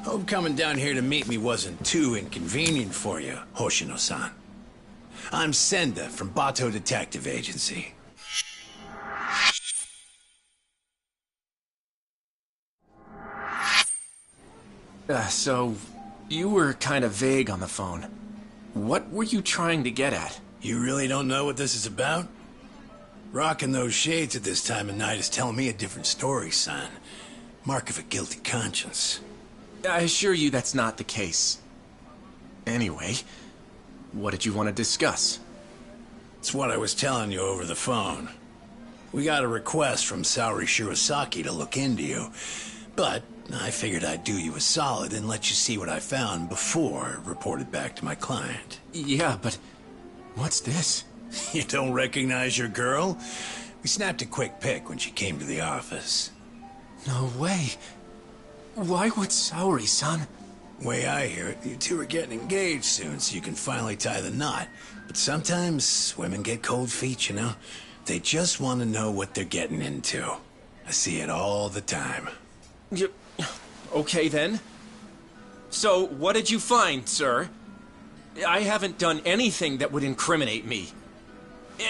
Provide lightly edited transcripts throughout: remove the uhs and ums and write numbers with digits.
Hope coming down here to meet me wasn't too inconvenient for you, Hoshino-san. I'm Senda from Bato Detective Agency. So, you were kind of vague on the phone. What were you trying to get at? You really don't know what this is about? Rocking those shades at this time of night is telling me a different story, son. Mark of a guilty conscience. I assure you that's not the case. Anyway, what did you want to discuss? It's what I was telling you over the phone. We got a request from Saori Shirosaki to look into you, but I figured I'd do you a solid and let you see what I found before I reported back to my client. Yeah, but what's this? You don't recognize your girl? We snapped a quick pic when she came to the office. No way. Why would Saori-san? Way I hear it, you two are getting engaged soon, so you can finally tie the knot. But sometimes women get cold feet, you know? They just want to know what they're getting into. I see it all the time. Okay then. So, what did you find, sir? I haven't done anything that would incriminate me.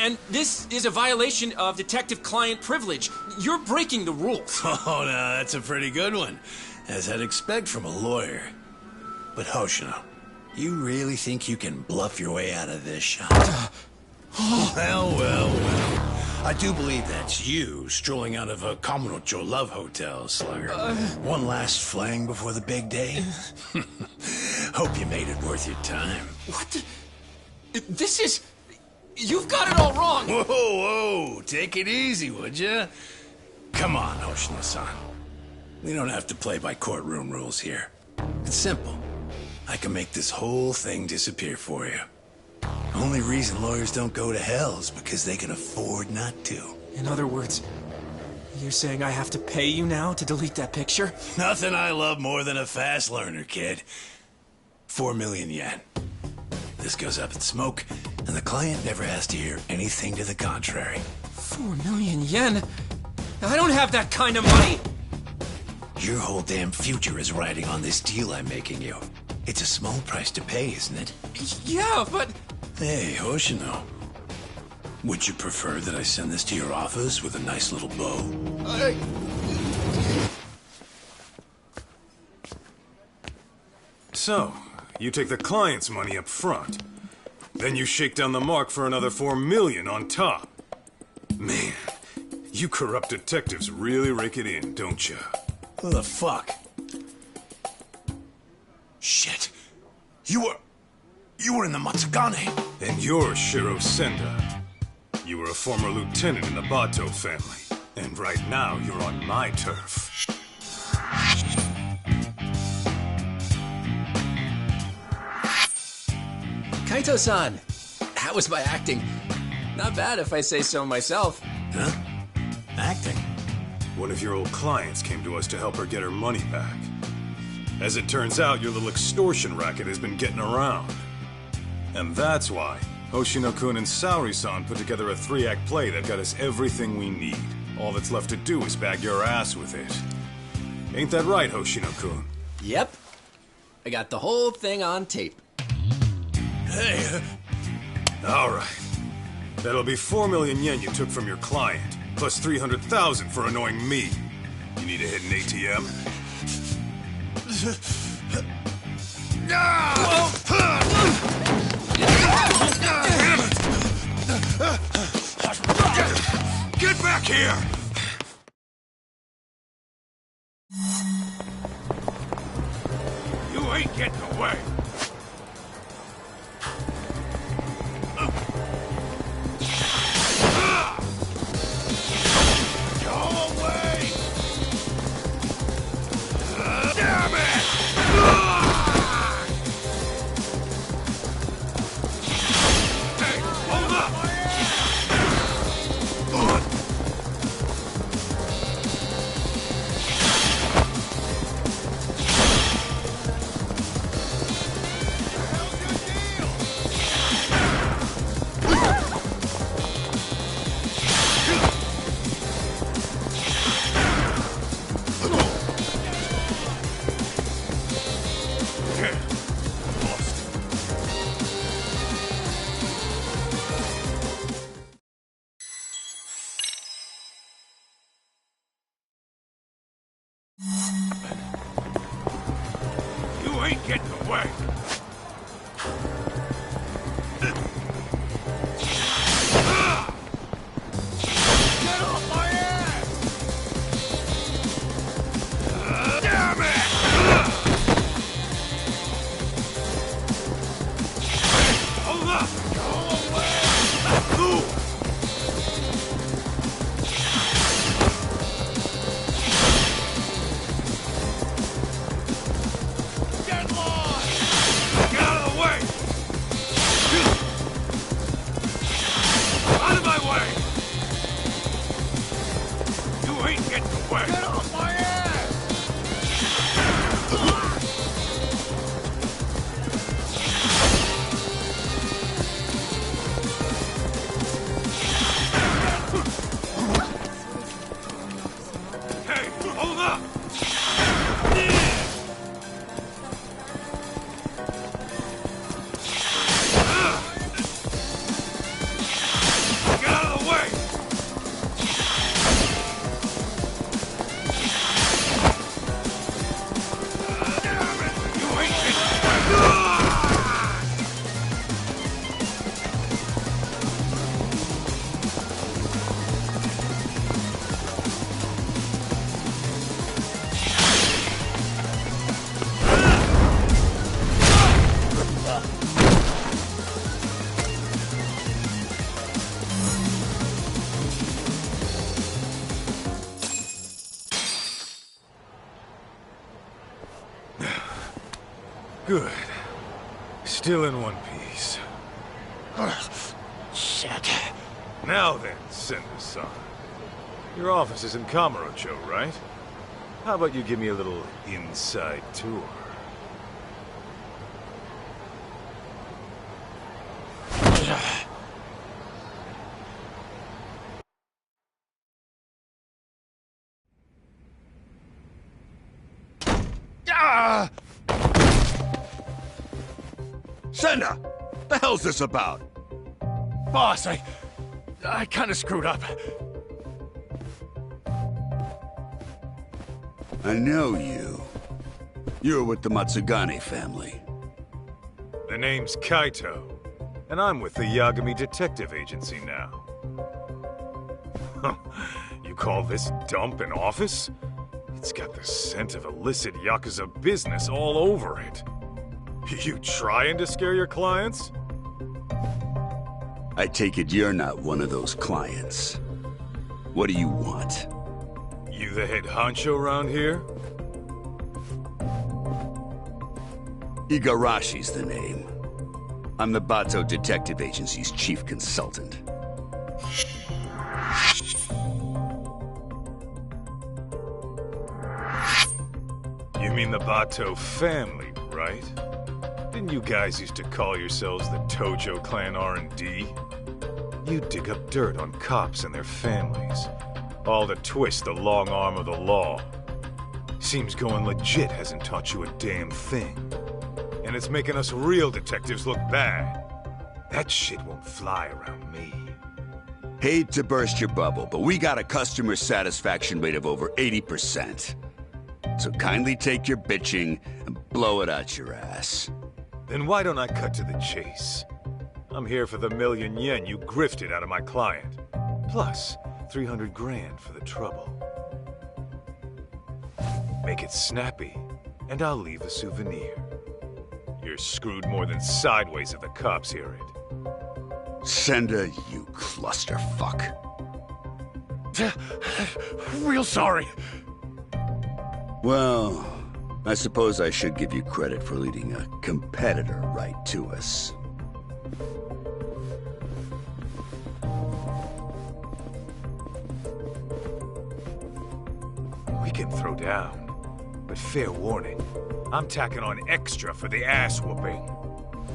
And this is a violation of detective-client privilege. You're breaking the rules. Oh, no, that's a pretty good one. As I'd expect from a lawyer. But Hoshino, you really think you can bluff your way out of this shop? Well. I do believe that's you strolling out of a Kamurocho love hotel, Slugger. One last fling before the big day? Hope you made it worth your time. What the... This is... You've got it all wrong! Whoa, take it easy, would ya? Come on, Hoshino-san. We don't have to play by courtroom rules here. It's simple. I can make this whole thing disappear for you. Only reason lawyers don't go to hell is because they can afford not to. In other words, you're saying I have to pay you now to delete that picture? Nothing I love more than a fast learner, kid. 4 million yen. This goes up in smoke, and the client never has to hear anything to the contrary. 4 million yen? I don't have that kind of money! Your whole damn future is riding on this deal I'm making you. It's a small price to pay, isn't it? Yeah, but... Hey, Hoshino. Would you prefer that I send this to your office with a nice little bow? So, you take the client's money up front. Then you shake down the mark for another 4 million on top. Man, you corrupt detectives really rake it in, don't you? Who the fuck? Shit. You were in the Matsugane. And you're Shiro Senda. You were a former lieutenant in the Bato family. And right now, you're on my turf. Kaito-san, how was my acting? Not bad if I say so myself. Huh? Acting? One of your old clients came to us to help her get her money back. As it turns out, your little extortion racket has been getting around. And that's why Hoshino-kun and Saori-san put together a 3-act play that got us everything we need. All that's left to do is bag your ass with it. Ain't that right, Hoshino-kun? Yep. I got the whole thing on tape. Hey, All right. That'll be 4 million yen you took from your client, plus 300,000 for annoying me. You need a hidden ATM? get back here! You ain't getting away. ain't getting away! Get off my ass! Damn it! Hold up! Go away! Ooh. Get lost! Get out of the way! Out of my way! You ain't getting away! Get off my ass! Hey, hold up! Get out of the way! Damn it! You ain't getting away! Good. Still in one piece. Shit. Now then, Sender-san. Your office is in Kamurocho, right? How about you give me a little inside tour? Ah! Senda! The hell's this about? Boss, I kind of screwed up. I know you. You're with the Matsugane family. The name's Kaito, and I'm with the Yagami Detective Agency now. You call this dump an office? It's got the scent of illicit Yakuza business all over it. You trying to scare your clients? I take it you're not one of those clients. What do you want? You the head honcho around here? Igarashi's the name. I'm the Bato Detective Agency's chief consultant. You mean the Bato family, right? Didn't you guys used to call yourselves the Tojo Clan R&D? You dig up dirt on cops and their families, all to twist the long arm of the law. Seems going legit hasn't taught you a damn thing. And it's making us real detectives look bad. That shit won't fly around me. Hate to burst your bubble, but we got a customer satisfaction rate of over 80%. So kindly take your bitching and blow it out your ass. Then why don't I cut to the chase? I'm here for the million yen you grifted out of my client. Plus, 300 grand for the trouble. Make it snappy, and I'll leave a souvenir. You're screwed more than sideways if the cops hear it. Senda, you clusterfuck. Real sorry. Well, I suppose I should give you credit for leading a competitor right to us. We can throw down, but fair warning, I'm tacking on extra for the ass whooping.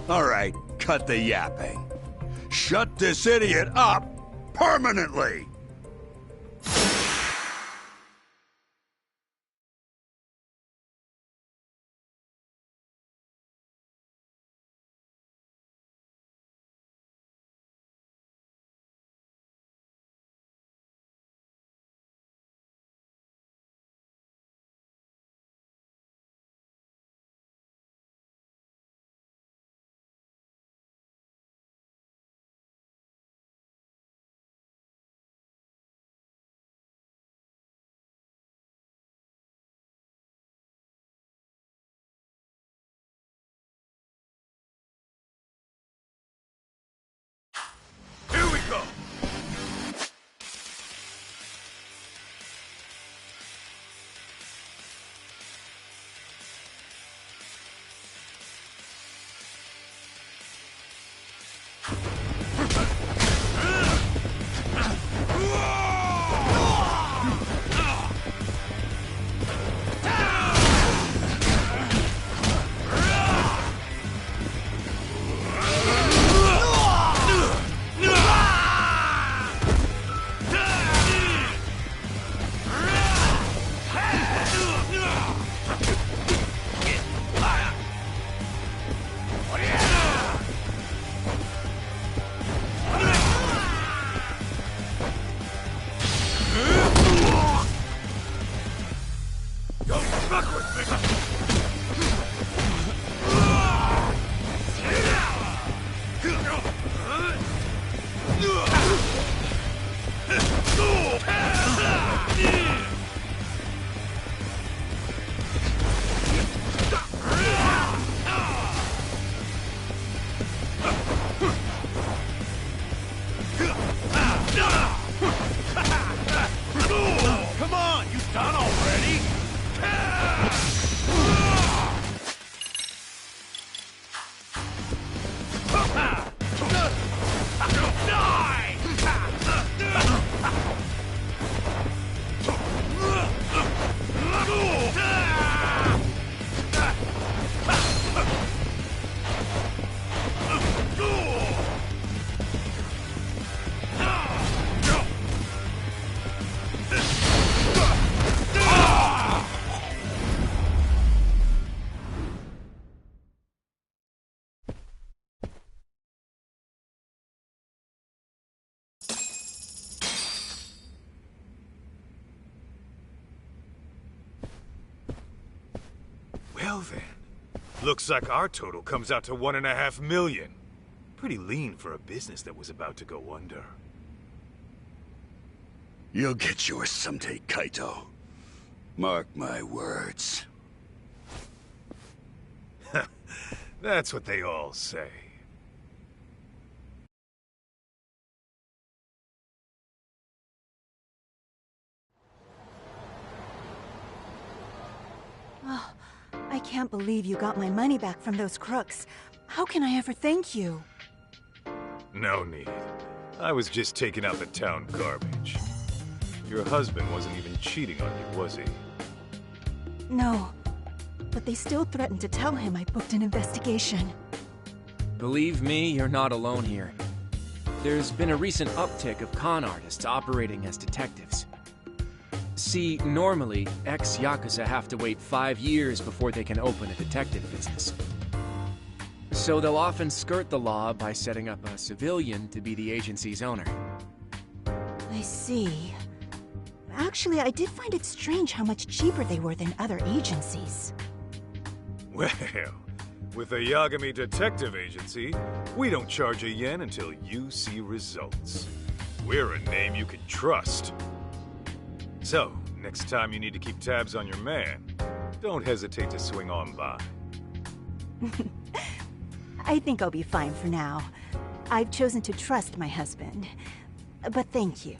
All right, cut the yapping. Shut this idiot up permanently! Well then, looks like our total comes out to 1.5 million. Pretty lean for a business that was about to go under. You'll get yours someday, Kaito. Mark my words. That's what they all say. Oh, I can't believe you got my money back from those crooks. How can I ever thank you? No need. I was just taking out the town garbage. Your husband wasn't even cheating on you, was he? No, but they still threatened to tell him I booked an investigation. Believe me, you're not alone here. There's been a recent uptick of con artists operating as detectives. See, normally, ex-Yakuza have to wait 5 years before they can open a detective business. So they'll often skirt the law by setting up a civilian to be the agency's owner. I see. Actually, I did find it strange how much cheaper they were than other agencies. Well, with a Yagami detective agency, we don't charge a yen until you see results. We're a name you can trust. So, next time you need to keep tabs on your man, don't hesitate to swing on by. I think I'll be fine for now. I've chosen to trust my husband. But thank you.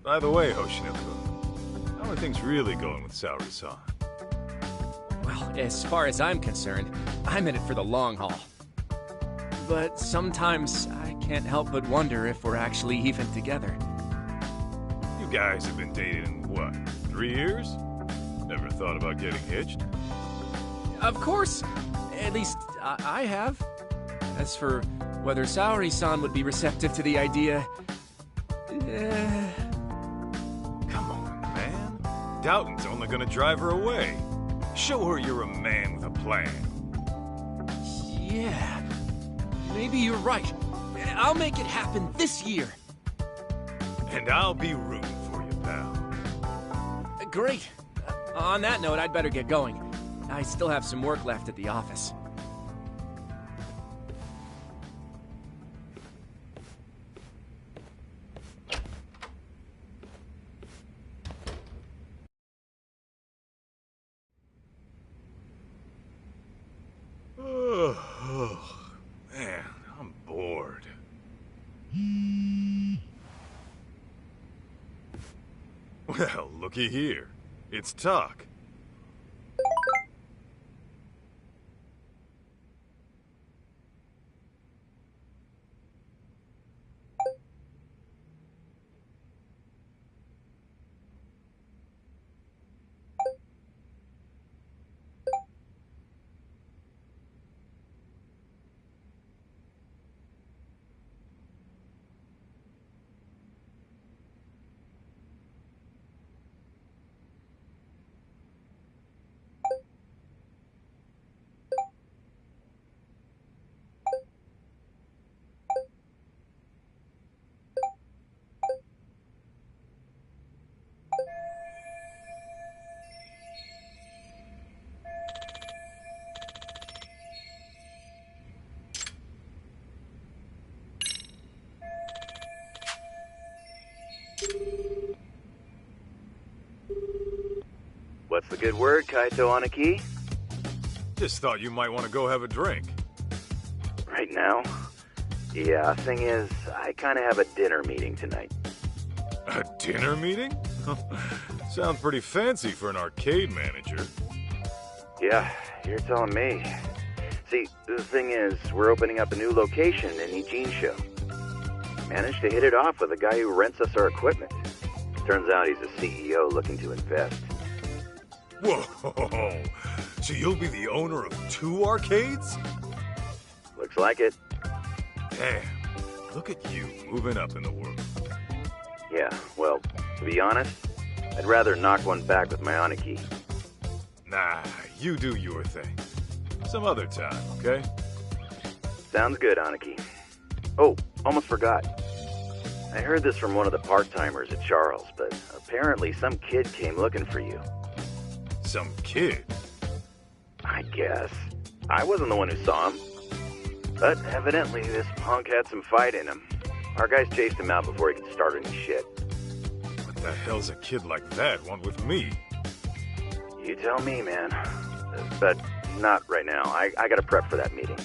By the way, Hoshino-kun, how are things really going with Saori-san? Well, as far as I'm concerned, I'm in it for the long haul. But sometimes I can't help but wonder if we're actually even together. You guys have been dating, what, 3 years? Never thought about getting hitched? Of course! At least, I have. As for whether Saori-san would be receptive to the idea... Come on, man. Doubting's only gonna drive her away. Show her you're a man with a plan. Yeah. Maybe you're right. I'll make it happen this year. And I'll be rooting for you, pal. Great. On that note, I'd better get going. I still have some work left at the office. Man, I'm bored. Well, looky here. It's talk. What's the good word, Kaito on a key? Just thought you might want to go have a drink. Right now? Yeah, thing is, I kind of have a dinner meeting tonight. A dinner meeting? Sounds pretty fancy for an arcade manager. Yeah, you're telling me. See, the thing is, we're opening up a new location in Ijincho. Managed to hit it off with a guy who rents us our equipment. Turns out he's a CEO looking to invest. Whoa! So you'll be the owner of 2 arcades? Looks like it. Damn, look at you moving up in the world. Yeah, well, to be honest, I'd rather knock one back with my Aniki. Nah, you do your thing. Some other time, okay? Sounds good, Aniki. Oh, almost forgot. I heard this from one of the part-timers at Charles, but apparently some kid came looking for you. Some kid? I guess. I wasn't the one who saw him. But evidently this punk had some fight in him. Our guys chased him out before he could start any shit. What the hell's a kid like that want with me? You tell me, man. But not right now. I gotta prep for that meeting.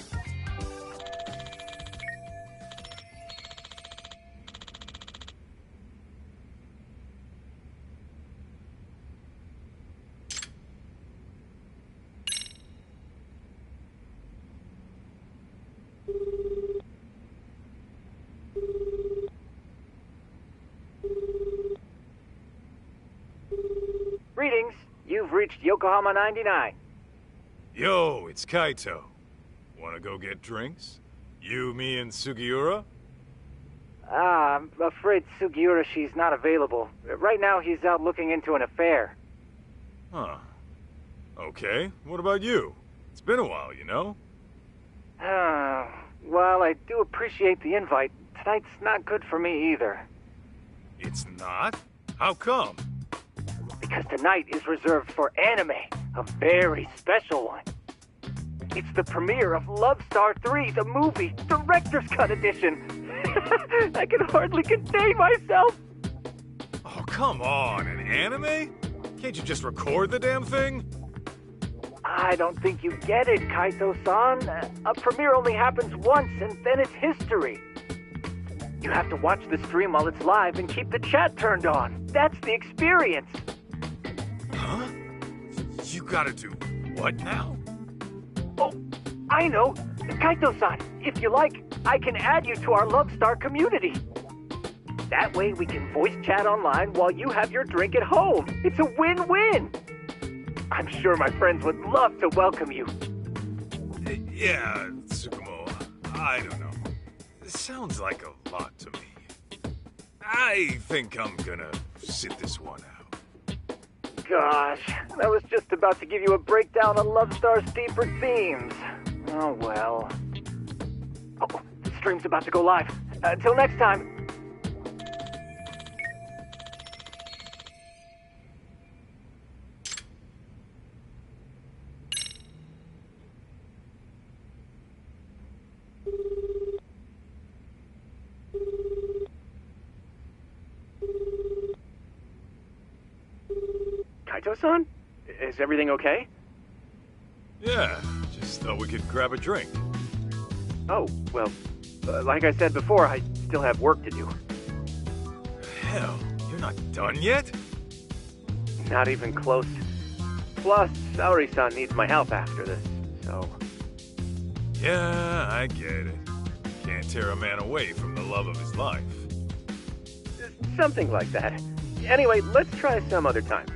Greetings. You've reached Yokohama 99. Yo, it's Kaito. Wanna go get drinks? You, me, and Sugiura? I'm afraid Sugiura, she's not available. Right now, he's out looking into an affair. Huh. Okay, what about you? It's been a while, you know? Well, I do appreciate the invite. Tonight's not good for me either. It's not? How come? Because tonight is reserved for anime, a very special one. It's the premiere of Love Star 3, the movie, Director's Cut Edition. I can hardly contain myself. Oh, come on, an anime? Can't you just record the damn thing? I don't think you get it, Kaito-san. A premiere only happens once, and then it's history. You have to watch the stream while it's live and keep the chat turned on. That's the experience. Huh? You gotta do what now? Oh, I know. Kaito-san, if you like, I can add you to our Love Star community. That way we can voice chat online while you have your drink at home. It's a win-win. I'm sure my friends would love to welcome you. Yeah, Tsukumo, I don't know. It sounds like a lot to me. I think I'm gonna sit this one out. Gosh, I was just about to give you a breakdown on Love Star's deeper themes. Oh well. Oh, the stream's about to go live. Until next time. Kaito-san? Is everything okay? Yeah, just thought we could grab a drink. Oh, well, like I said before, I still have work to do. Hell, you're not done yet? Not even close. Plus, Saori-san needs my help after this, so... Yeah, I get it. Can't tear a man away from the love of his life. Something like that. Anyway, let's try some other time.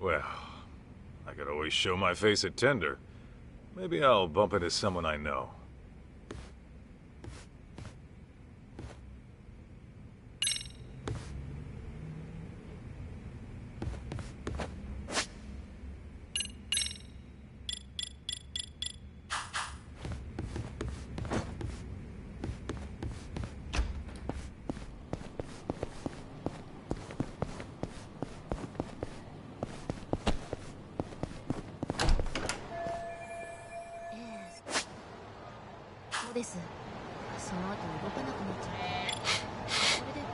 Well, I could always show my face at Tender. Maybe I'll bump into someone I know.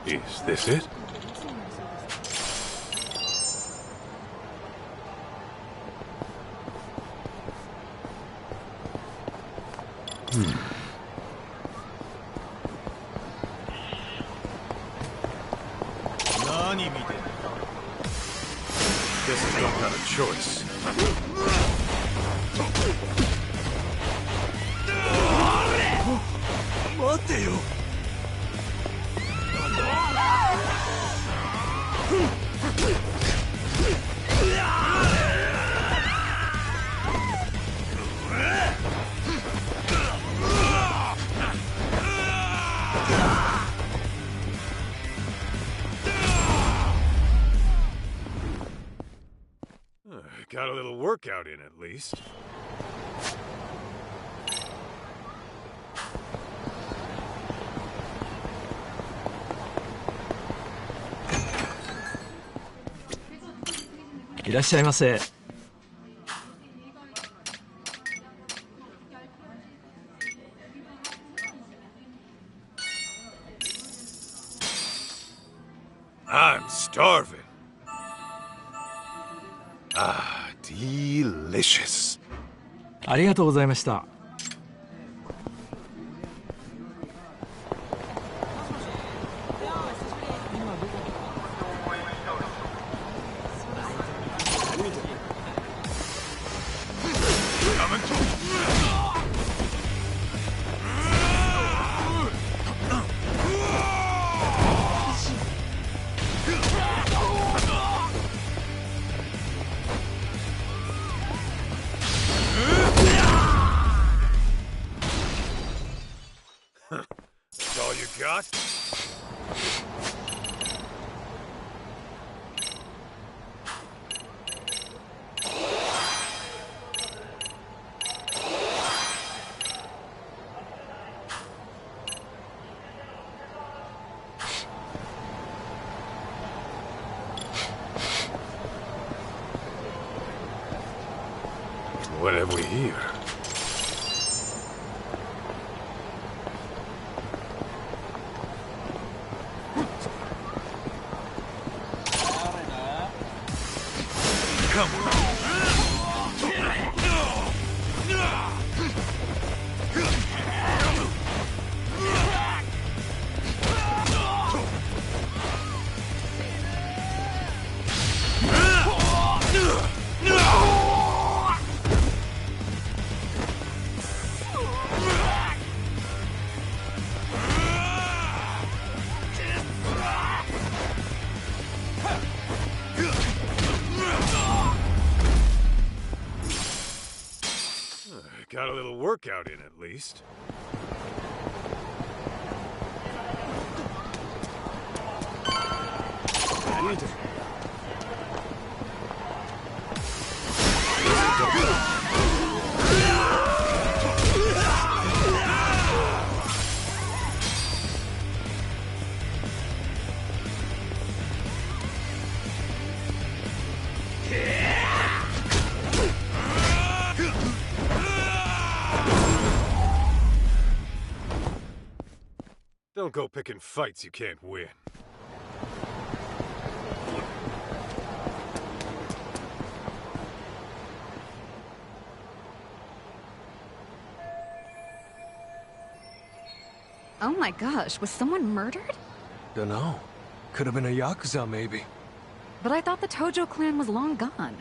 Is this it? Guess I don't got a choice. Got a little workout in, at least.いらっしゃいませ。I'm starving. Ah, delicious. ありがとうございました。That's all you got? What have we here? Come on. Got a little workout in, at least. Don't go picking fights you can't win. Oh my gosh, was someone murdered? Dunno. Could have been a Yakuza, maybe. But I thought the Tojo clan was long gone.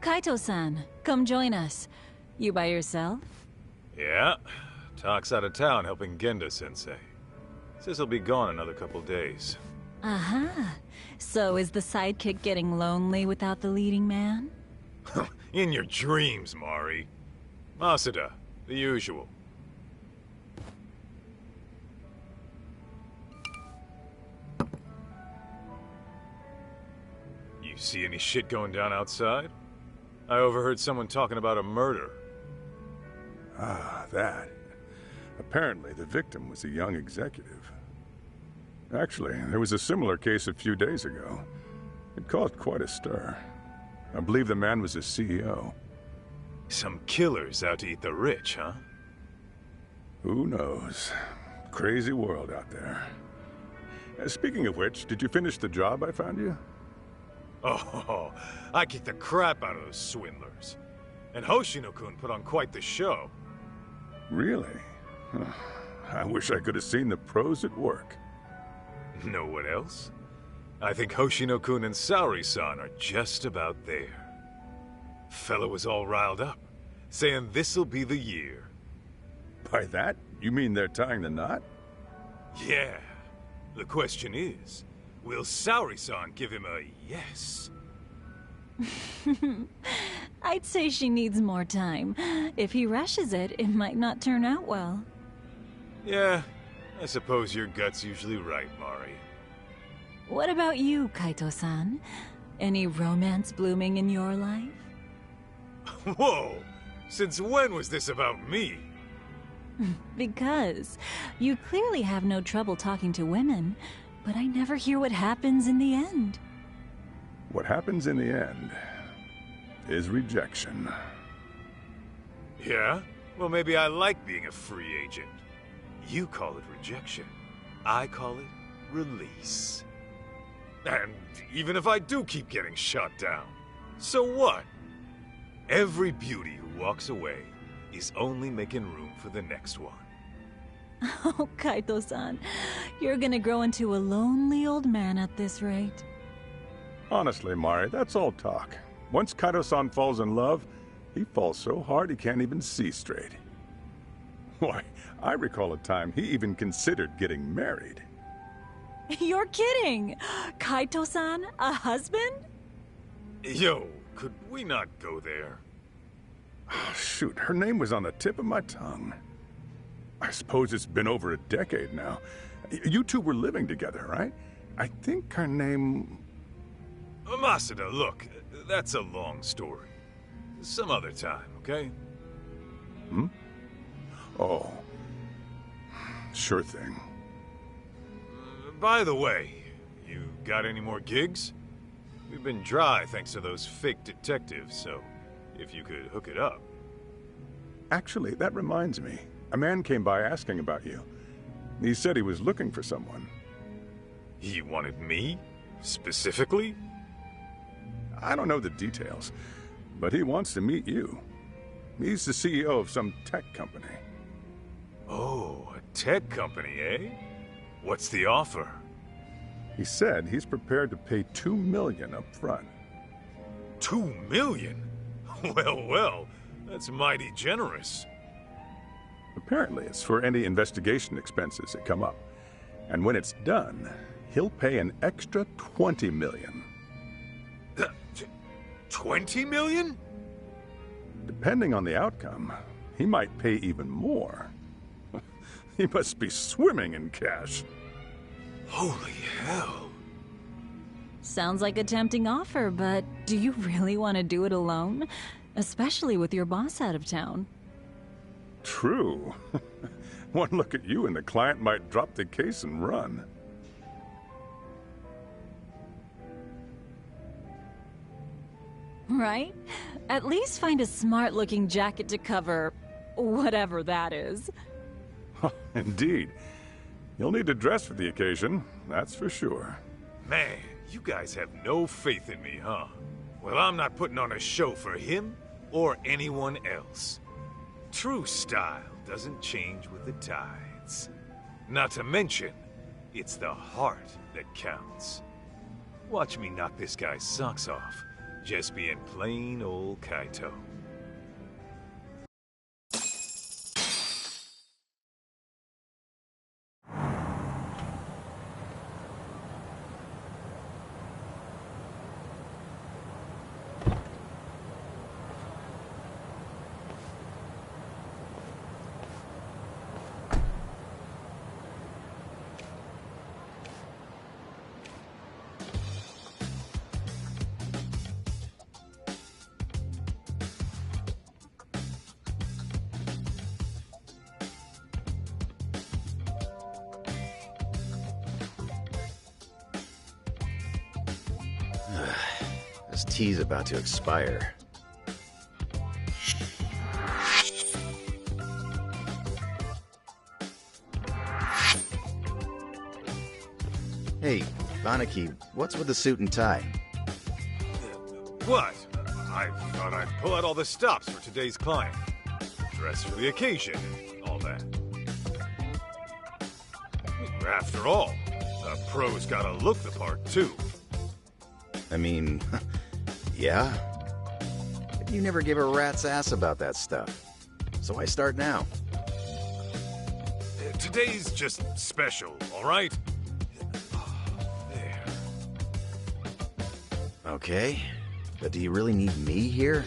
Kaito-san, come join us. You by yourself? Yeah. Talk's out of town helping Genda-sensei. Says he'll be gone another couple days. Aha. So is the sidekick getting lonely without the leading man? In your dreams, Mari. Masuda, the usual. You see any shit going down outside? I overheard someone talking about a murder. Ah, that. Apparently, the victim was a young executive. Actually, there was a similar case a few days ago. It caused quite a stir. I believe the man was a CEO. Some killers out to eat the rich, huh? Who knows? Crazy world out there. Speaking of which, did you finish the job I found you? Oh, I kicked the crap out of those swindlers. And Hoshino-kun put on quite the show. Really? I wish I could have seen the pros at work. Know what else? I think Hoshino-kun and Saori-san are just about there. Fella was all riled up, saying this'll be the year. By that, you mean they're tying the knot? Yeah. The question is, will Saori-san give him a yes? I'd say she needs more time. If he rushes it, it might not turn out well. Yeah, I suppose your gut's usually right, Mari. What about you, Kaito-san? Any romance blooming in your life? Whoa! Since when was this about me? Because you clearly have no trouble talking to women, but I never hear what happens in the end. What happens in the end is rejection. Yeah? Well, maybe I like being a free agent. You call it rejection. I call it release. And even if I do keep getting shot down, so what? Every beauty who walks away is only making room for the next one. Oh, Kaito-san, you're gonna grow into a lonely old man at this rate. Honestly, Mari, that's all talk. Once Kaito-san falls in love, he falls so hard he can't even see straight. Why, I recall a time he even considered getting married. You're kidding! Kaito-san, a husband? Yo, could we not go there? Shoot, her name was on the tip of my tongue. I suppose it's been over a decade now. You two were living together, right? I think her name... Masada, look, that's a long story. Some other time, okay? Hmm? Oh. Sure thing. By the way, you got any more gigs? We've been dry thanks to those fake detectives, so if you could hook it up. Actually, that reminds me. A man came by asking about you. He said he was looking for someone. He wanted me? Specifically? I don't know the details, but he wants to meet you. He's the CEO of some tech company. Oh, a tech company, eh? What's the offer? He said he's prepared to pay $2 million up front. $2 million? Well, well, that's mighty generous. Apparently, it's for any investigation expenses that come up. And when it's done, he'll pay an extra $20 million. 20 million? Depending on the outcome, he might pay even more. He must be swimming in cash. Holy hell. Sounds like a tempting offer, but do you really want to do it alone? Especially with your boss out of town. True. One look at you and the client might drop the case and run. Right? At least find a smart-looking jacket to cover whatever that is. Indeed. You'll need to dress for the occasion, that's for sure. Man, you guys have no faith in me, huh? Well, I'm not putting on a show for him or anyone else. True style doesn't change with the tides. Not to mention, it's the heart that counts. Watch me knock this guy's socks off, just being plain old Kaito. This tea's about to expire. Hey, Banaki, what's with the suit and tie? What? I thought I'd pull out all the stops for today's client. Dress for the occasion and all that. After all, A pro's gotta look the part, too. I mean, yeah. But you never give a rat's ass about that stuff. So I start now. Today's just special, all right? There. Okay. But do you really need me here?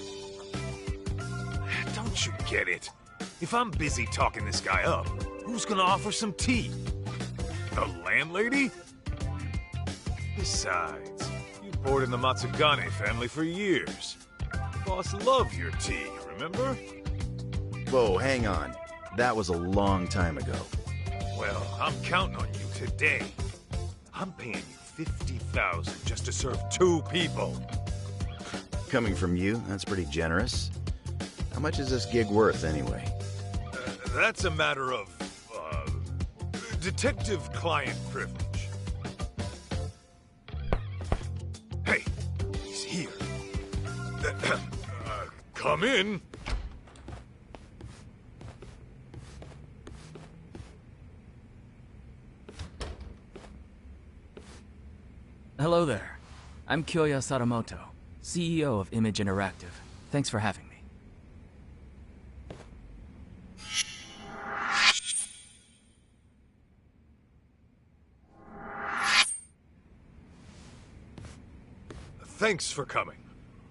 Don't you get it? If I'm busy talking this guy up, who's gonna offer some tea? The landlady? Besides, you bored in the Matsugane family for years. Boss loved your tea, remember? Whoa, hang on. That was a long time ago. Well, I'm counting on you today. I'm paying you $50,000 just to serve 2 people. Coming from you, that's pretty generous. How much is this gig worth, anyway? That's a matter of, detective-client privilege. Hey, he's here. Come in. Hello there. I'm Kyoya Sadamoto, CEO of Image Interactive. Thanks for having me. Thanks for coming.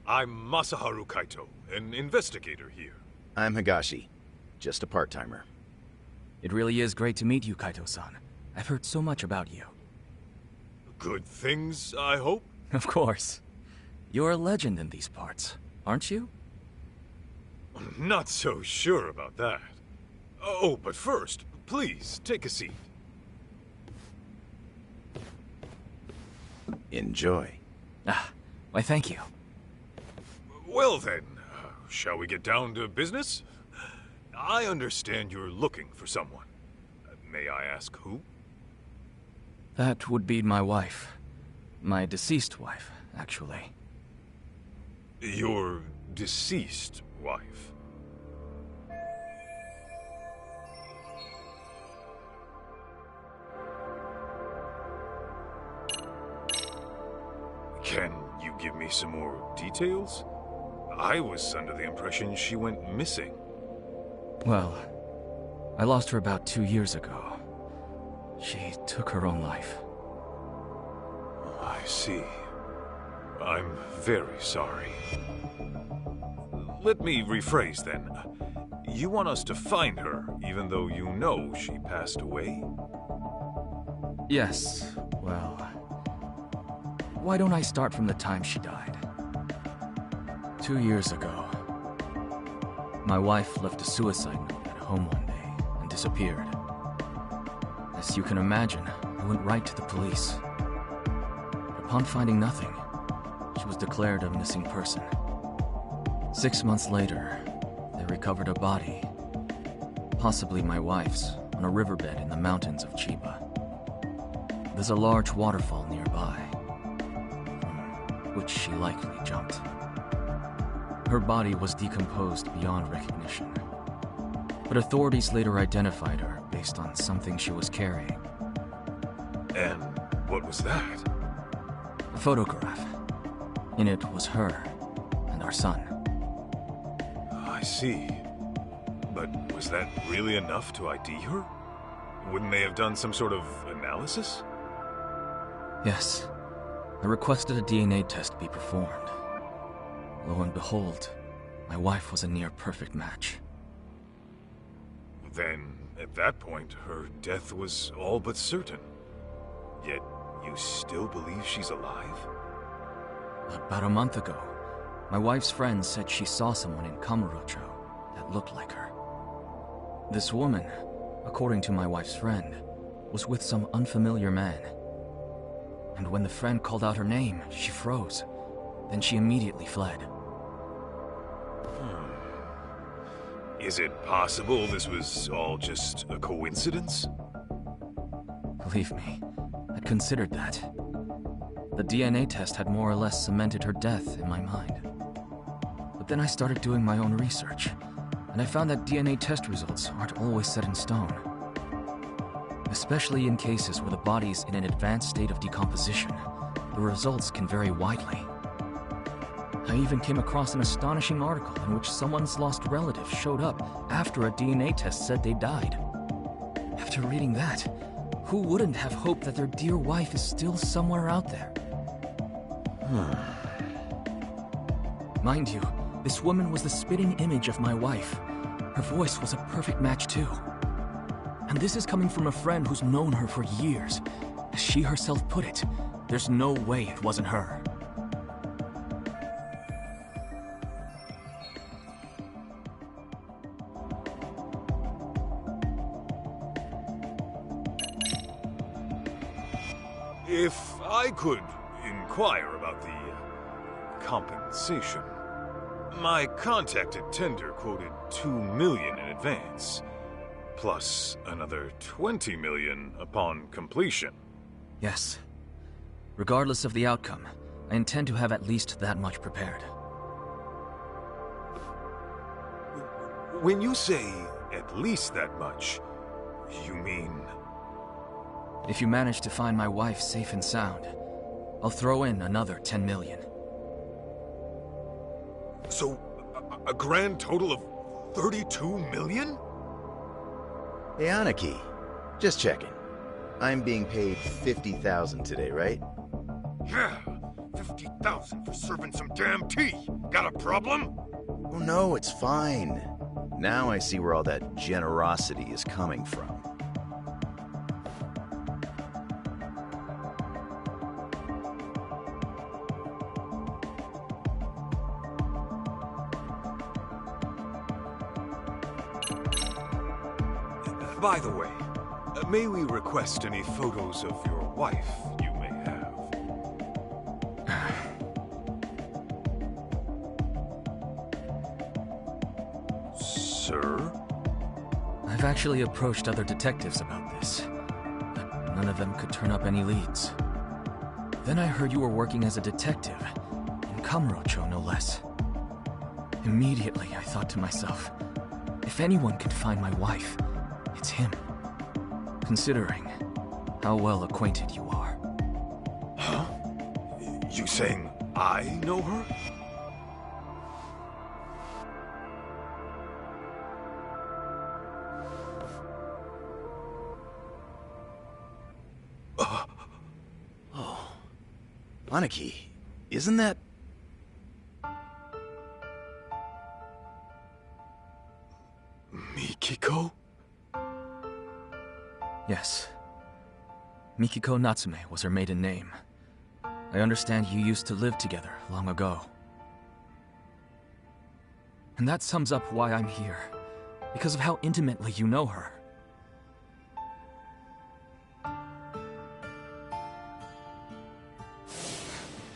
I'm Masaharu Kaito, an investigator here. I'm Higashi, just a part-timer. It really is great to meet you, Kaito-san. I've heard so much about you. Good things, I hope? Of course. You're a legend in these parts, aren't you? Not so sure about that. Oh, but first, please, take a seat. Enjoy. Ah, why thank you. Well then, shall we get down to business? I understand you're looking for someone. May I ask who? That would be my wife. My deceased wife, actually. Your deceased wife? Can you give me some more details? I was under the impression she went missing. Well, I lost her about 2 years ago. She took her own life. I see. I'm very sorry. Let me rephrase then. You want us to find her, even though you know she passed away? Yes, well... Why don't I start from the time she died? 2 years ago, my wife left a suicide note at home one day and disappeared. As you can imagine, I went right to the police. Upon finding nothing, she was declared a missing person. 6 months later, they recovered a body, possibly my wife's, on a riverbed in the mountains of Chiba. There's a large waterfall nearby, from which she likely jumped. Her body was decomposed beyond recognition, but authorities later identified her based on something she was carrying. And what was that? A photograph. In it was her and our son. I see. But was that really enough to ID her? Wouldn't they have done some sort of analysis? Yes. I requested a DNA test be performed. Lo and behold, my wife was a near-perfect match. Then, at that point, her death was all but certain. Yet, you still believe she's alive? About a month ago, my wife's friend said she saw someone in Kamurocho that looked like her. This woman, according to my wife's friend, was with some unfamiliar man. And when the friend called out her name, she froze. Then she immediately fled. Is it possible this was all just a coincidence? Believe me, I'd considered that. The DNA test had more or less cemented her death in my mind. But then I started doing my own research, and I found that DNA test results aren't always set in stone. Especially in cases where the body's in an advanced state of decomposition, the results can vary widely. I even came across an astonishing article in which someone's lost relative showed up after a DNA test said they died. After reading that, who wouldn't have hoped that their dear wife is still somewhere out there? Mind you, this woman was the spitting image of my wife. Her voice was a perfect match too. And this is coming from a friend who's known her for years. As she herself put it, there's no way it wasn't her. If I could inquire about the compensation. My contact at Tender quoted $2 million in advance, plus another $20 million upon completion. Yes. Regardless of the outcome, I intend to have at least that much prepared. When you say at least that much, you mean... If you manage to find my wife safe and sound, I'll throw in another 10 million. So, a grand total of 32 million? Hey, Aniki. Just checking. I'm being paid 50,000 today, right? Yeah, 50,000 for serving some damn tea. Got a problem? Oh no, it's fine. Now I see where all that generosity is coming from. By the way, may we request any photos of your wife you may have? Sir? I've actually approached other detectives about this, but none of them could turn up any leads. Then I heard you were working as a detective, in Kamurocho no less. Immediately I thought to myself, if anyone can find my wife, it's him. Considering how well acquainted you are. Huh? You saying I know her? Oh. Aniki, isn't that... Mikiko? Yes. Mikiko Natsume was her maiden name. I understand you used to live together long ago. And that sums up why I'm here. Because of how intimately you know her.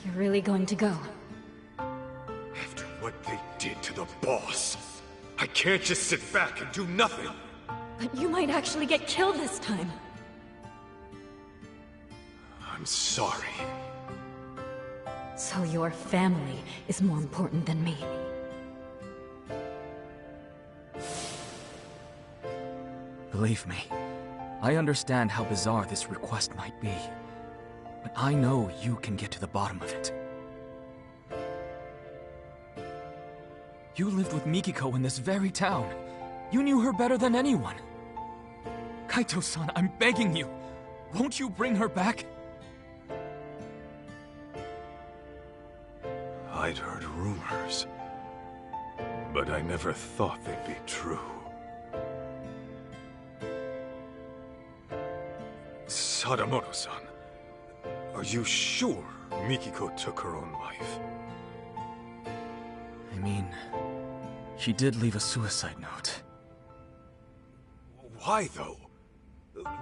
You're really going to go? After what they did to the boss, I can't just sit back and do nothing. But you might actually get killed this time. I'm sorry. So your family is more important than me. Believe me, I understand how bizarre this request might be. But I know you can get to the bottom of it. You lived with Mikiko in this very town. You knew her better than anyone. Kaito-san, I'm begging you. Won't you bring her back? I'd heard rumors, but I never thought they'd be true. Sadamoto-san, are you sure Mikiko took her own life? I mean, she did leave a suicide note. Why, though?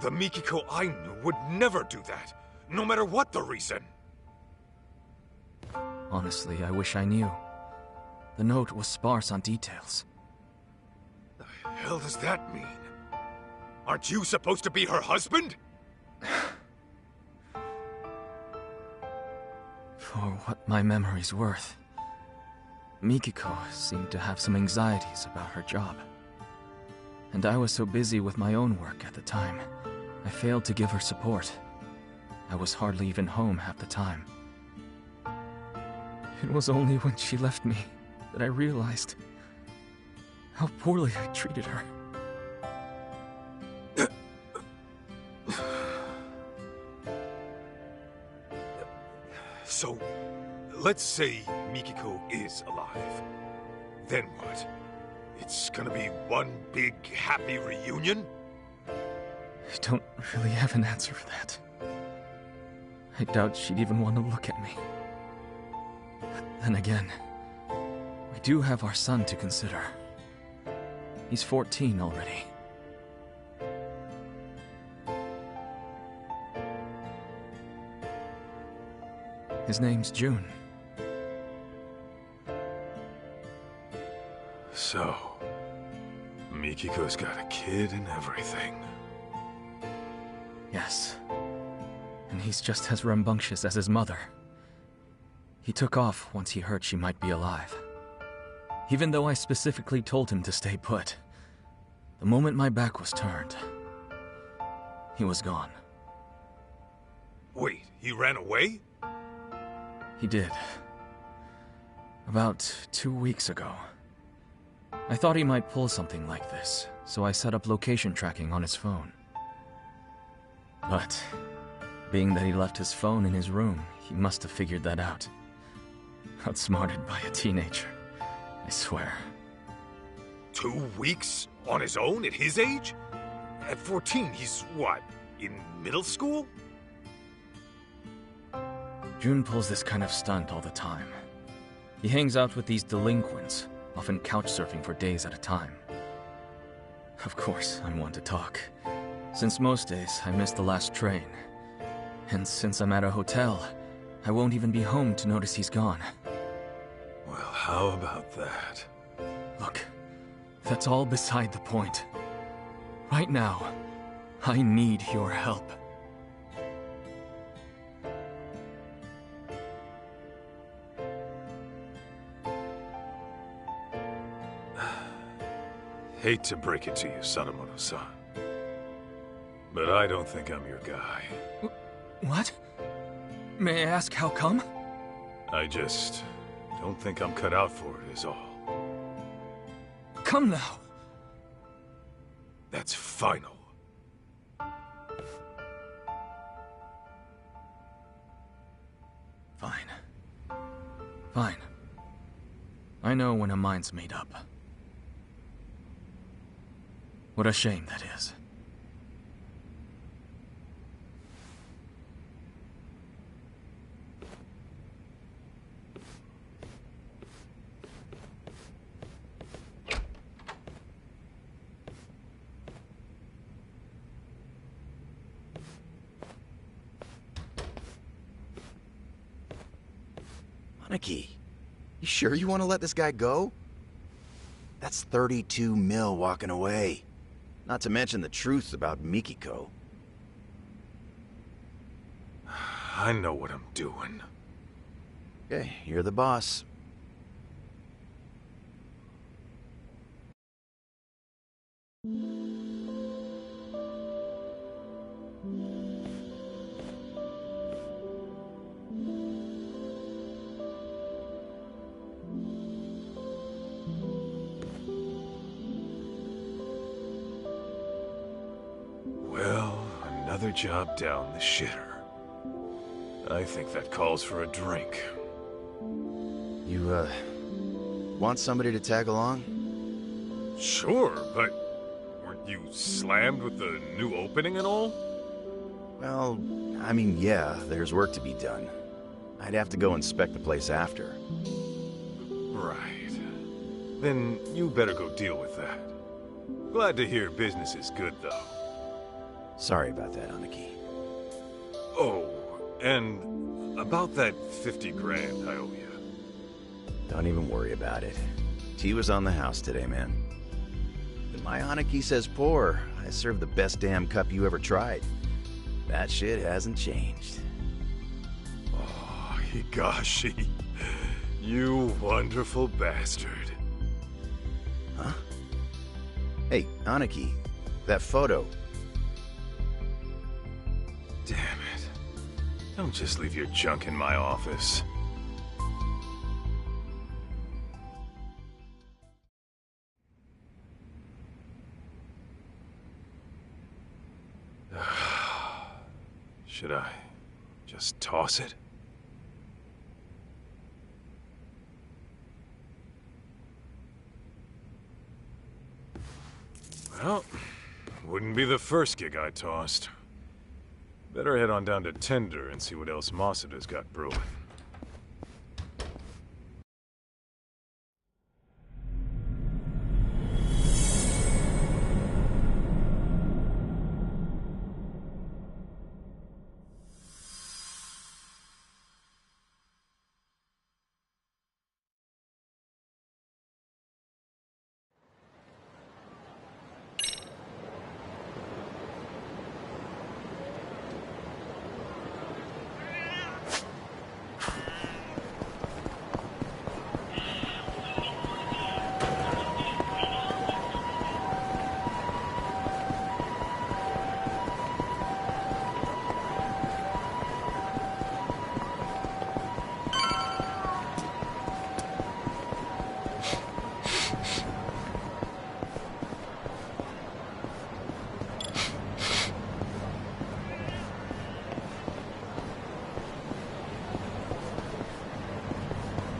The Mikiko I knew would never do that, no matter what the reason. Honestly, I wish I knew. The note was sparse on details. The hell does that mean? Aren't you supposed to be her husband? For what my memory's worth, Mikiko seemed to have some anxieties about her job. And I was so busy with my own work at the time, I failed to give her support. I was hardly even home half the time. It was only when she left me that I realized how poorly I treated her. So, let's say Mikiko is alive. Then what? It's gonna be one big happy reunion? I don't really have an answer for that. I doubt she'd even want to look at me. But then again, we do have our son to consider. He's 14 already. His name's June. So, Mikiko's got a kid and everything. Yes. And he's just as rambunctious as his mother. He took off once he heard she might be alive. Even though I specifically told him to stay put. The moment my back was turned, he was gone. Wait, he ran away? He did. About 2 weeks ago. I thought he might pull something like this, so I set up location tracking on his phone. But, being that he left his phone in his room, he must have figured that out. Outsmarted by a teenager, I swear. 2 weeks? On his own at his age? At 14, he's what, in middle school? June pulls this kind of stunt all the time. He hangs out with these delinquents, often couch surfing for days at a time. Of course, I'm one to talk. Since most days, I miss the last train. And since I'm at a hotel, I won't even be home to notice he's gone. Well, how about that? Look, that's all beside the point. Right now, I need your help. Hate to break it to you, Sadamoto-san, but I don't think I'm your guy. What? May I ask how come? I just don't think I'm cut out for it is all. Come now. That's final. Fine. Fine. I know when a mind's made up. What a shame that is. Aniki, you sure you want to let this guy go? That's 32 mil walking away. Not to mention the truth about Mikiko. I know what I'm doing. Okay, you're the boss. Well, another job down the shitter. I think that calls for a drink. You, want somebody to tag along? Sure, but weren't you slammed with the new opening and all? Well, I mean, yeah, there's work to be done. I'd have to go inspect the place after. Right. Then you better go deal with that. Glad to hear business is good, though. Sorry about that, Aniki. Oh, and about that 50 grand I owe you. Don't even worry about it. T was on the house today, man. When my Aniki says pour, I serve the best damn cup you ever tried. That shit hasn't changed. Oh, Higashi. You wonderful bastard. Huh? Hey, Aniki, that photo. Damn it. Don't just leave your junk in my office. Should I just toss it? Well, wouldn't be the first gig I tossed. Better head on down to Tender and see what else Masuda's got brewing.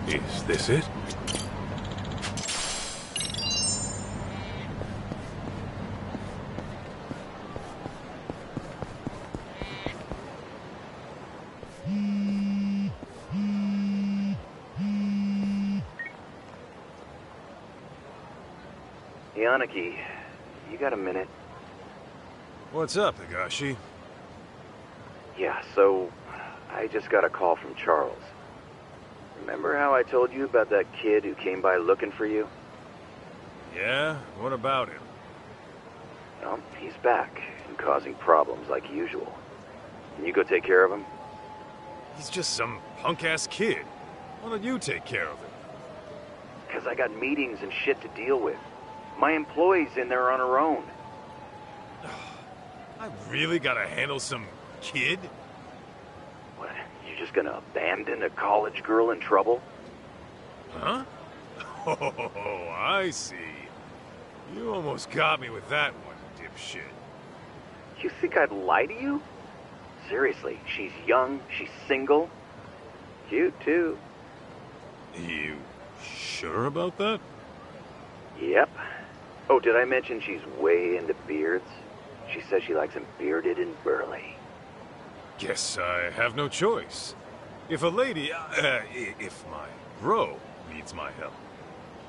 Is this it? Yanaki, you got a minute? What's up, Higashi? Yeah, so I just got a call from Charles. Remember how I told you about that kid who came by looking for you? Yeah? What about him? Well, he's back and causing problems like usual. Can you go take care of him? He's just some punk-ass kid. Why don't you take care of him? Because I got meetings and shit to deal with. My employee's in there on her own. I really gotta handle some kid? What, you just gonna abandon a college girl in trouble? Huh? Oh, I see. You almost got me with that one, dipshit. You think I'd lie to you? Seriously, she's young, she's single. Cute, too. You sure about that? Yep. Oh, did I mention she's way into beards? She says she likes them bearded and burly. Guess I have no choice. If a lady, if my bro needs my help,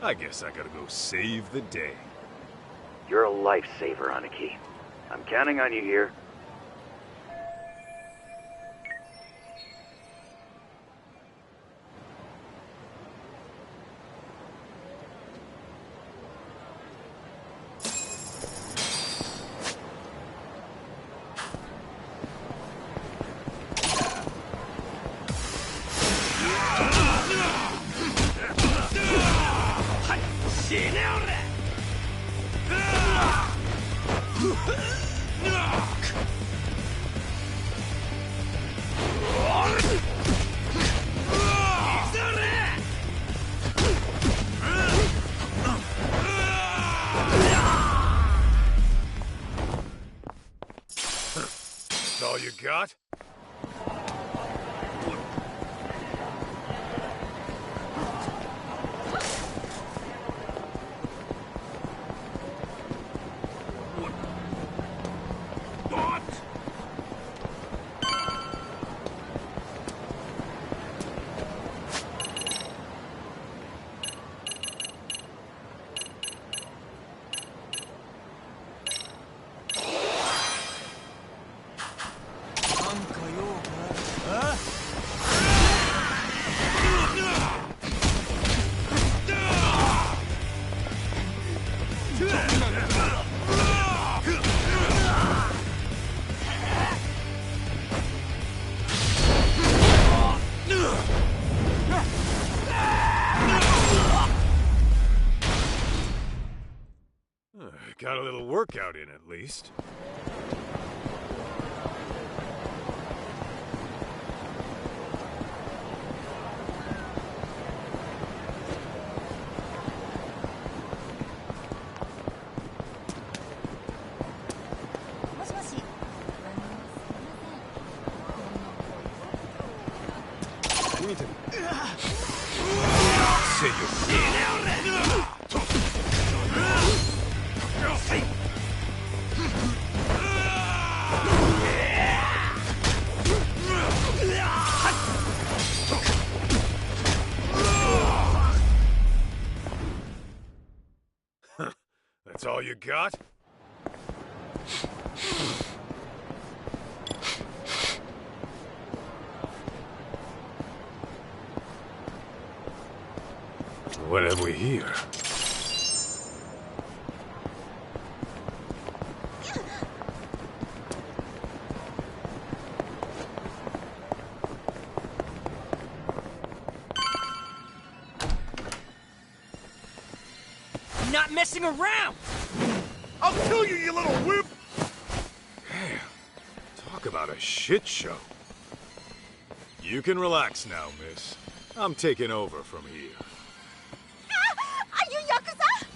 I guess I gotta go save the day. You're a lifesaver, Aniki. I'm counting on you here. That's all you got? Got a little workout in, at least. 見てる。That's all you got? What have we here? Not messing around! I'll kill you, you little whip! Damn. Talk about a shit show. You can relax now, miss. I'm taking over from here. Are you Yakuza?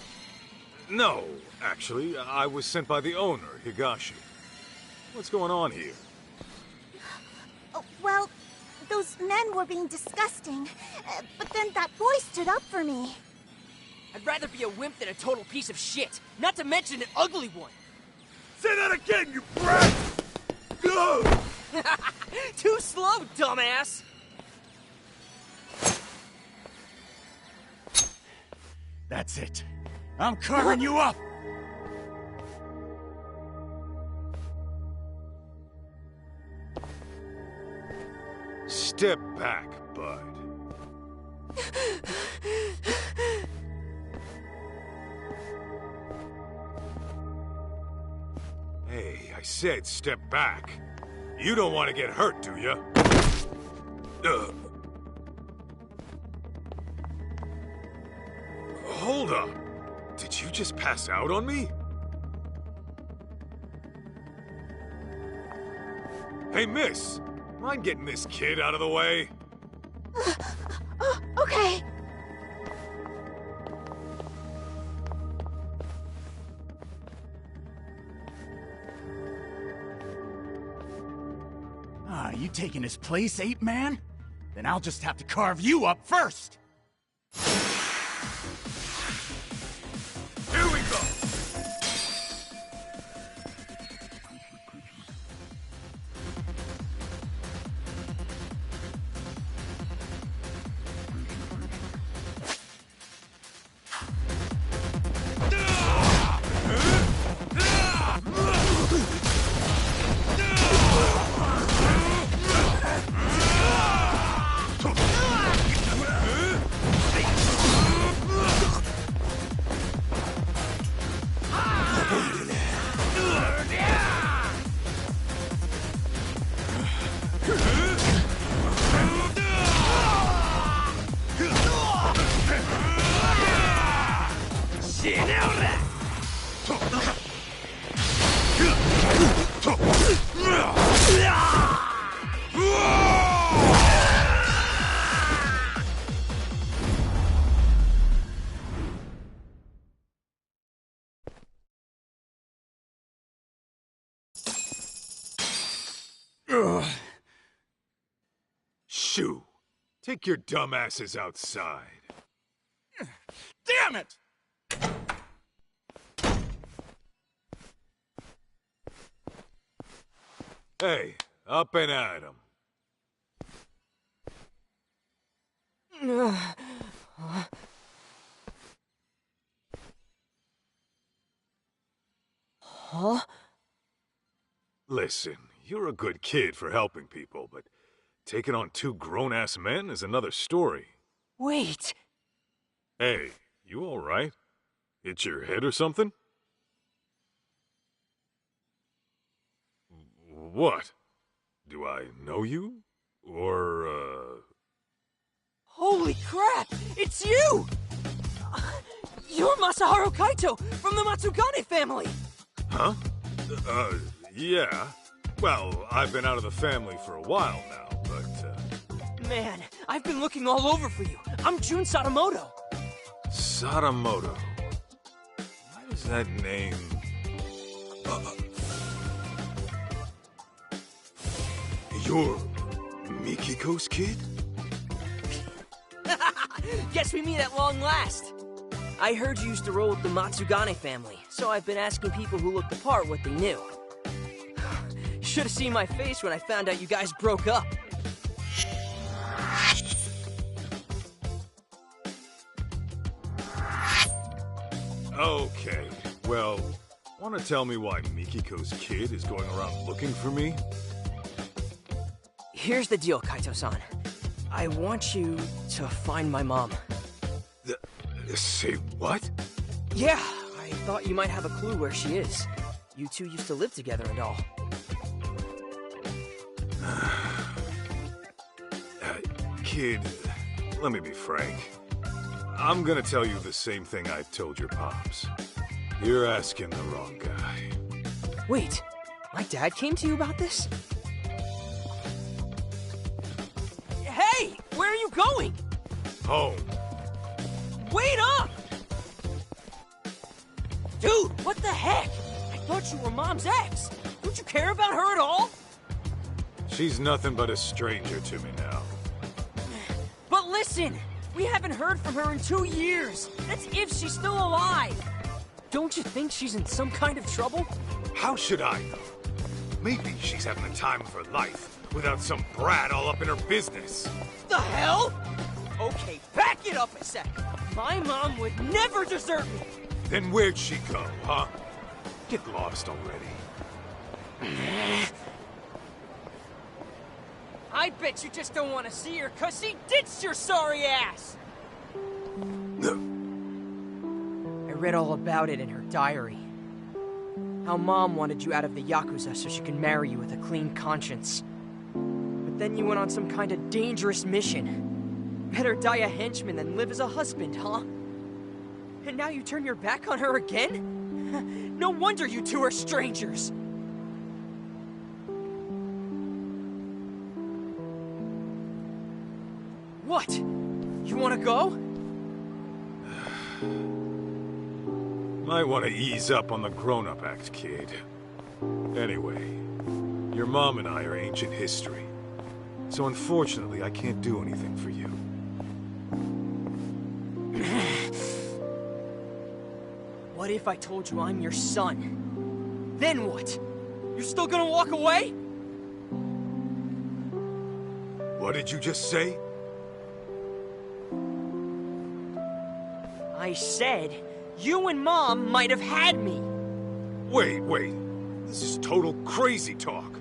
No, actually, I was sent by the owner, Higashi. What's going on here? Oh, well, those men were being disgusting. But then that boy stood up for me. I'd rather be a wimp than a total piece of shit. Not to mention an ugly one. Say that again, you brat! Go! Too slow, dumbass! That's it. I'm carving you up! Step back, bud. Hey, I said step back. You don't want to get hurt, do you? Hold up. Did you just pass out on me? Hey, miss. Mind getting this kid out of the way? Okay. Ah, you taking his place, ape man? Then I'll just have to carve you up first! Here we go! Shoo! Take your dumbasses outside. Damn it! Hey, up and at 'em. Huh? Listen, you're a good kid for helping people, but taking on two grown-ass men is another story. Wait. Hey, you all right? Hit your head or something? What? Do I know you? Or, Holy crap! It's you! You're Masaharu Kaito from the Matsugane family! Huh? Yeah. Well, I've been out of the family for a while now, but, Man, I've been looking all over for you. I'm Jun Sadamoto. Sadamoto. Why does that name... You're Mikiko's kid? Guess we meet at long last. I heard you used to roll with the Matsugane family, so I've been asking people who looked the part what they knew. Should have seen my face when I found out you guys broke up. Okay, well, wanna tell me why Mikiko's kid is going around looking for me? Here's the deal, Kaito-san. I want you to find my mom. Say what? Yeah, I thought you might have a clue where she is. You two used to live together and all. Kid, let me be frank. I'm gonna tell you the same thing I told your pops. You're asking the wrong guy. Wait, my dad came to you about this? Hey, where are you going? Home. Wait up! Dude, what the heck? I thought you were Mom's ex. Don't you care about her at all? She's nothing but a stranger to me now. But listen, we haven't heard from her in 2 years. That's if she's still alive. Don't you think she's in some kind of trouble? How should I know? Maybe she's having the time of her life without some brat all up in her business. The hell? Okay, back it up a sec. My mom would never desert me. Then where'd she go, huh? Get lost already. I bet you just don't want to see her because she ditched your sorry ass. I read all about it in her diary. How Mom wanted you out of the Yakuza so she could marry you with a clean conscience. But then you went on some kind of dangerous mission. Better die a henchman than live as a husband, huh? And now you turn your back on her again? No wonder you two are strangers! What? You wanna go? Might want to ease up on the grown-up act, kid. Anyway, your mom and I are ancient history. So unfortunately, I can't do anything for you. What if I told you I'm your son? Then what? You're still gonna walk away? What did you just say? I said, you and Mom might have had me. Wait. This is total crazy talk.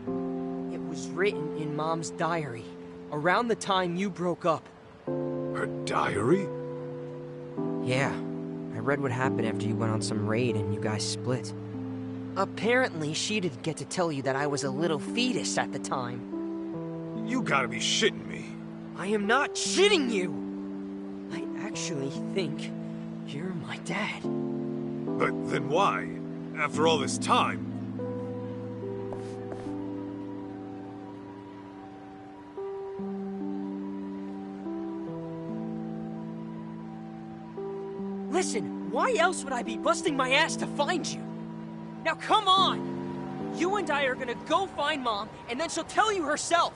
It was written in Mom's diary, around the time you broke up. Her diary? Yeah. I read what happened after you went on some raid and you guys split. Apparently, she didn't get to tell you that I was a little fetus at the time. You gotta be shitting me. I am not shitting you! I actually think you're my dad. But then why? After all this time? Listen, why else would I be busting my ass to find you? Now come on! You and I are gonna go find Mom, and then she'll tell you herself.